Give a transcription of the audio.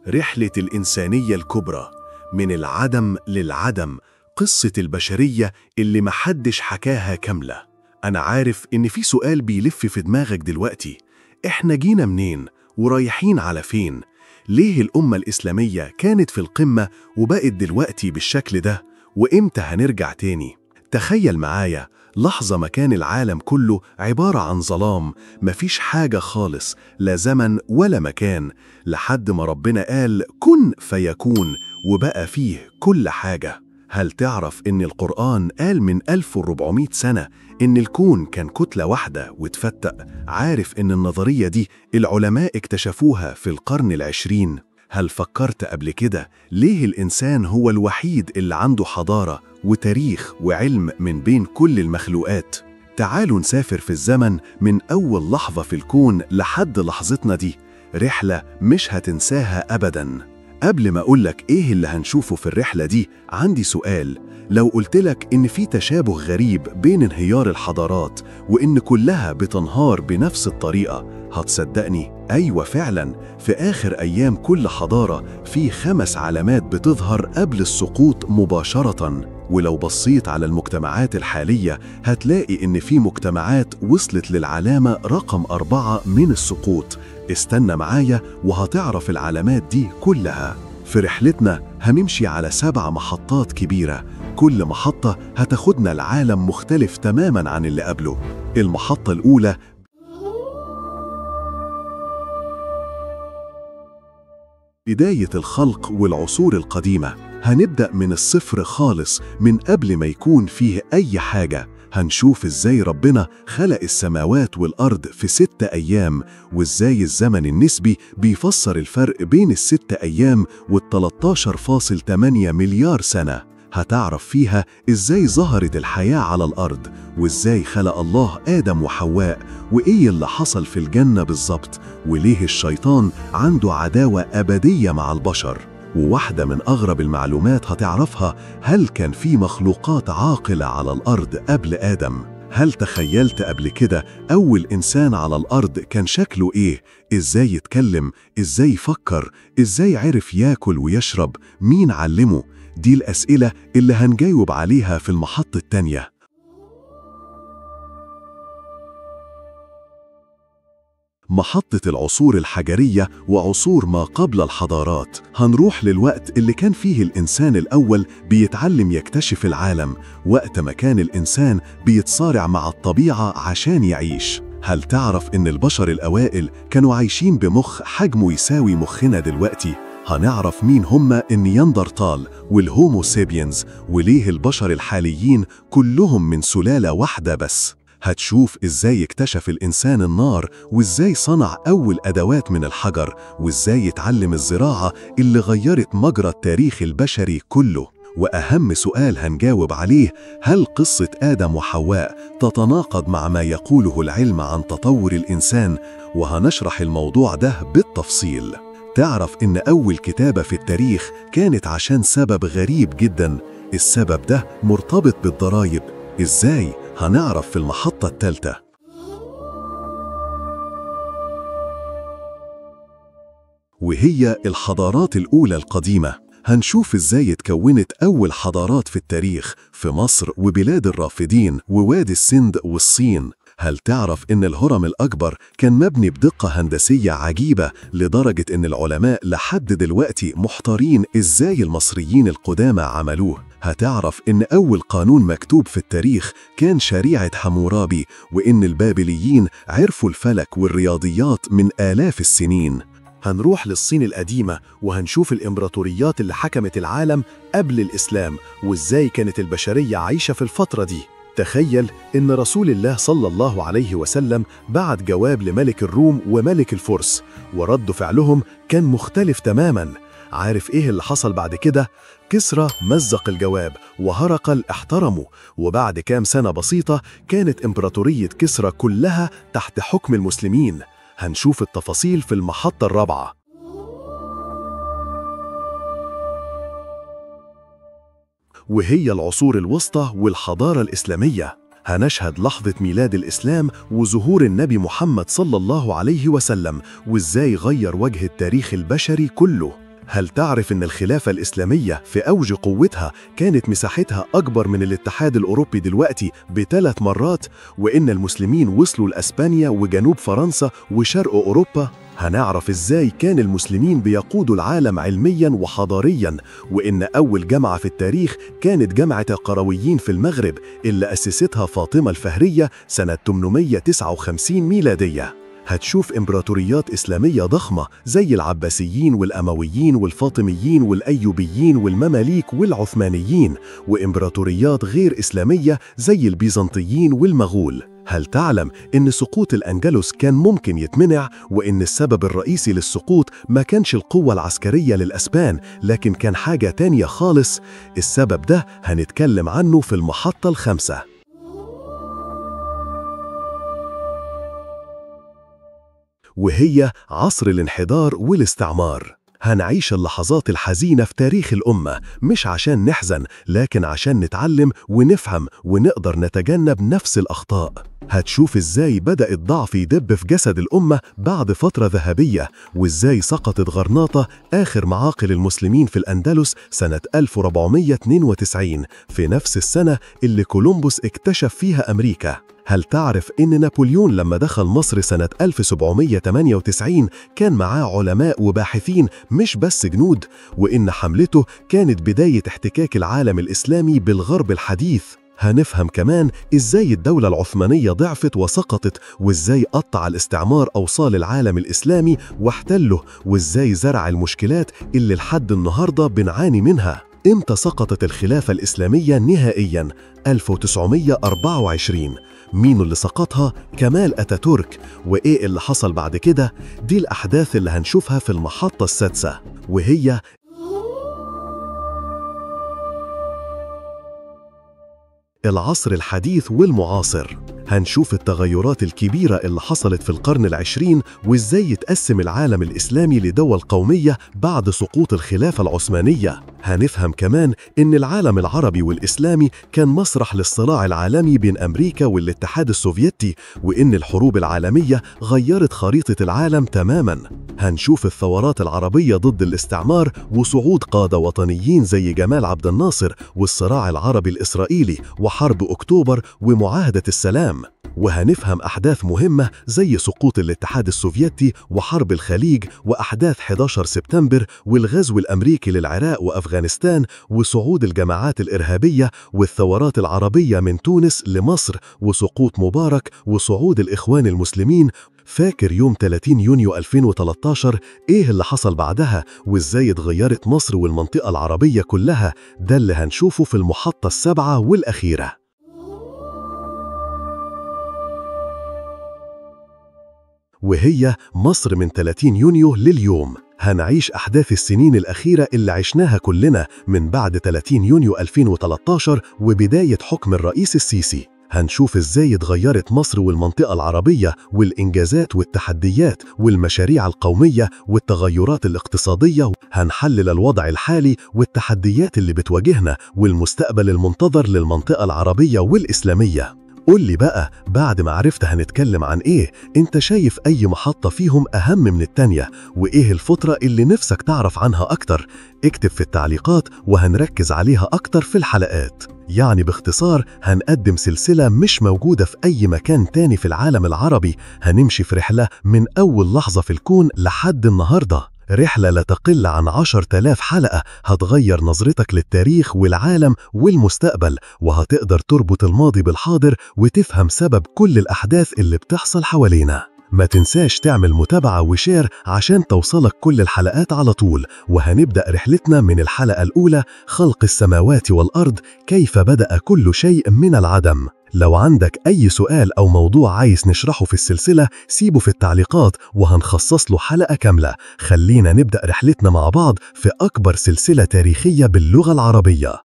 رحلة الإنسانية الكبرى من العدم للعدم، قصة البشرية اللي محدش حكاها كاملة. أنا عارف إن في سؤال بيلف في دماغك دلوقتي: إحنا جينا منين ورايحين على فين؟ ليه الأمة الإسلامية كانت في القمة وبقت دلوقتي بالشكل ده؟ وإمتى هنرجع تاني؟ تخيل معايا لحظة ما كان العالم كله عبارة عن ظلام، مفيش حاجة خالص، لا زمن ولا مكان، لحد ما ربنا قال كن فيكون وبقى فيه كل حاجة. هل تعرف إن القرآن قال من 1400 سنة إن الكون كان كتلة واحدة واتفتق؟ عارف إن النظرية دي العلماء اكتشفوها في القرن العشرين؟ هل فكرت قبل كده ليه الإنسان هو الوحيد اللي عنده حضارة وتاريخ وعلم من بين كل المخلوقات؟ تعالوا نسافر في الزمن من أول لحظة في الكون لحد لحظتنا دي، رحلة مش هتنساها أبداً. قبل ما أقولك إيه اللي هنشوفه في الرحلة دي، عندي سؤال: لو قلتلك إن في تشابه غريب بين انهيار الحضارات وإن كلها بتنهار بنفس الطريقة، هتصدقني؟ أيوة فعلا، في آخر أيام كل حضارة في 5 علامات بتظهر قبل السقوط مباشرة. ولو بصيت على المجتمعات الحالية هتلاقي إن في مجتمعات وصلت للعلامة رقم 4 من السقوط. استنى معايا وهتعرف العلامات دي كلها. في رحلتنا هنمشي على 7 محطات كبيرة، كل محطة هتاخدنا لعالم مختلف تماماً عن اللي قبله. المحطة الأولى بداية الخلق والعصور القديمة. هنبدأ من الصفر خالص، من قبل ما يكون فيه أي حاجة. هنشوف إزاي ربنا خلق السماوات والأرض في 6 أيام، وإزاي الزمن النسبي بيفسر الفرق بين ال6 أيام وال13.8 مليار سنة. هتعرف فيها إزاي ظهرت الحياة على الأرض، وإزاي خلق الله آدم وحواء، وإيه اللي حصل في الجنة بالظبط، وليه الشيطان عنده عداوة أبدية مع البشر. وواحدة من أغرب المعلومات هتعرفها: هل كان في مخلوقات عاقلة على الأرض قبل آدم؟ هل تخيلت قبل كده أول إنسان على الأرض كان شكله إيه؟ إزاي يتكلم؟ إزاي يفكر؟ إزاي عرف ياكل ويشرب؟ مين علمه؟ دي الأسئلة اللي هنجاوب عليها في المحطة التانية. محطة العصور الحجرية وعصور ما قبل الحضارات. هنروح للوقت اللي كان فيه الإنسان الأول بيتعلم يكتشف العالم، وقت ما كان الإنسان بيتصارع مع الطبيعة عشان يعيش. هل تعرف إن البشر الأوائل كانوا عايشين بمخ حجمه يساوي مخنا دلوقتي؟ هنعرف مين هم النياندرتال والهومو سابينز، وليه البشر الحاليين كلهم من سلالة واحدة بس. هتشوف إزاي اكتشف الإنسان النار، وإزاي صنع أول أدوات من الحجر، وإزاي يتعلم الزراعة اللي غيرت مجرى التاريخ البشري كله. وأهم سؤال هنجاوب عليه: هل قصة آدم وحواء تتناقض مع ما يقوله العلم عن تطور الإنسان؟ وهنشرح الموضوع ده بالتفصيل. تعرف إن أول كتابة في التاريخ كانت عشان سبب غريب جدا، السبب ده مرتبط بالضرايب. إزاي؟ هنعرف في المحطة الثالثة. وهي الحضارات الأولى القديمة. هنشوف إزاي اتكونت أول حضارات في التاريخ في مصر وبلاد الرافدين ووادي السند والصين. هل تعرف إن الهرم الأكبر كان مبني بدقة هندسية عجيبة لدرجة إن العلماء لحد دلوقتي محتارين إزاي المصريين القدامى عملوه؟ هتعرف إن أول قانون مكتوب في التاريخ كان شريعة حمورابي، وإن البابليين عرفوا الفلك والرياضيات من آلاف السنين. هنروح للصين القديمة وهنشوف الإمبراطوريات اللي حكمت العالم قبل الإسلام، وإزاي كانت البشرية عايشة في الفترة دي. تخيل إن رسول الله صلى الله عليه وسلم بعت جواب لملك الروم وملك الفرس، ورد فعلهم كان مختلف تماماً. عارف إيه اللي حصل بعد كده؟ كسرى مزق الجواب وهرقل احترموا، وبعد كام سنة بسيطة كانت إمبراطورية كسرى كلها تحت حكم المسلمين. هنشوف التفاصيل في المحطة الرابعة. وهي العصور الوسطى والحضارة الإسلامية. هنشهد لحظة ميلاد الإسلام وظهور النبي محمد صلى الله عليه وسلم، وإزاي غير وجه التاريخ البشري كله. هل تعرف إن الخلافة الإسلامية في أوج قوتها كانت مساحتها أكبر من الاتحاد الأوروبي دلوقتي ب3 مرات، وإن المسلمين وصلوا لأسبانيا وجنوب فرنسا وشرق أوروبا؟ هنعرف إزاي كان المسلمين بيقودوا العالم علمياً وحضارياً، وإن أول جامعة في التاريخ كانت جامعة القرويين في المغرب اللي أسستها فاطمة الفهرية سنة 859 ميلادية. هتشوف إمبراطوريات إسلامية ضخمة زي العباسيين والأمويين والفاطميين والأيوبيين والمماليك والعثمانيين، وإمبراطوريات غير إسلامية زي البيزنطيين والمغول. هل تعلم إن سقوط الأندلس كان ممكن يتمنع، وإن السبب الرئيسي للسقوط ما كانش القوة العسكرية للأسبان، لكن كان حاجة تانية خالص؟ السبب ده هنتكلم عنه في المحطة الخامسة، وهي عصر الانحدار والاستعمار. هنعيش اللحظات الحزينة في تاريخ الأمة، مش عشان نحزن، لكن عشان نتعلم ونفهم ونقدر نتجنب نفس الأخطاء. هتشوف إزاي بدأ الضعف يدب في جسد الأمة بعد فترة ذهبية، وإزاي سقطت غرناطة آخر معاقل المسلمين في الأندلس سنة 1492، في نفس السنة اللي كولومبوس اكتشف فيها أمريكا. هل تعرف إن نابليون لما دخل مصر سنة 1798 كان معاه علماء وباحثين مش بس جنود، وإن حملته كانت بداية احتكاك العالم الإسلامي بالغرب الحديث؟ هنفهم كمان إزاي الدولة العثمانية ضعفت وسقطت، وإزاي قطع الاستعمار أوصال العالم الإسلامي واحتله، وإزاي زرع المشكلات اللي لحد النهاردة بنعاني منها. إمتى سقطت الخلافة الإسلامية نهائياً؟ 1924. مين اللي سقطها؟ كمال أتاتورك. وإيه اللي حصل بعد كده؟ دي الأحداث اللي هنشوفها في المحطة السادسة، وهي العصر الحديث والمعاصر. هنشوف التغيرات الكبيرة اللي حصلت في القرن العشرين، وإزاي يتقسم العالم الإسلامي لدول قومية بعد سقوط الخلافة العثمانية. هنفهم كمان إن العالم العربي والإسلامي كان مسرح للصراع العالمي بين أمريكا والاتحاد السوفيتي، وإن الحروب العالمية غيرت خريطة العالم تماماً. هنشوف الثورات العربية ضد الاستعمار وصعود قادة وطنيين زي جمال عبد الناصر، والصراع العربي الإسرائيلي وحرب أكتوبر ومعاهدة السلام. وهنفهم أحداث مهمة زي سقوط الاتحاد السوفيتي وحرب الخليج وأحداث 11 سبتمبر والغزو الأمريكي للعراق وأفغانستان وصعود الجماعات الإرهابية والثورات العربية من تونس لمصر وسقوط مبارك وصعود الإخوان المسلمين. فاكر يوم 30 يونيو 2013 إيه اللي حصل بعدها، وإزاي اتغيرت مصر والمنطقة العربية كلها؟ ده اللي هنشوفه في المحطة السابعة والأخيرة، وهي مصر من 30 يونيو لليوم. هنعيش أحداث السنين الأخيرة اللي عشناها كلنا من بعد 30 يونيو 2013 وبداية حكم الرئيس السيسي. هنشوف إزاي اتغيرت مصر والمنطقة العربية، والإنجازات والتحديات والمشاريع القومية والتغيرات الاقتصادية. هنحلل الوضع الحالي والتحديات اللي بتواجهنا والمستقبل المنتظر للمنطقة العربية والإسلامية. قول لي بقى، بعد ما عرفت هنتكلم عن إيه، أنت شايف أي محطة فيهم أهم من التانية؟ وإيه الفترة اللي نفسك تعرف عنها أكتر؟ اكتب في التعليقات وهنركز عليها أكتر في الحلقات. يعني باختصار هنقدم سلسلة مش موجودة في أي مكان تاني في العالم العربي. هنمشي في رحلة من أول لحظة في الكون لحد النهاردة، رحلة لا تقل عن 10,000 حلقة هتغير نظرتك للتاريخ والعالم والمستقبل، وهتقدر تربط الماضي بالحاضر وتفهم سبب كل الأحداث اللي بتحصل حوالينا. ما تنساش تعمل متابعة وشير عشان توصلك كل الحلقات على طول. وهنبدأ رحلتنا من الحلقة الأولى، خلق السماوات والأرض، كيف بدأ كل شيء من العدم. لو عندك أي سؤال أو موضوع عايز نشرحه في السلسلة سيبه في التعليقات وهنخصص له حلقة كاملة. خلينا نبدأ رحلتنا مع بعض في أكبر سلسلة تاريخية باللغة العربية.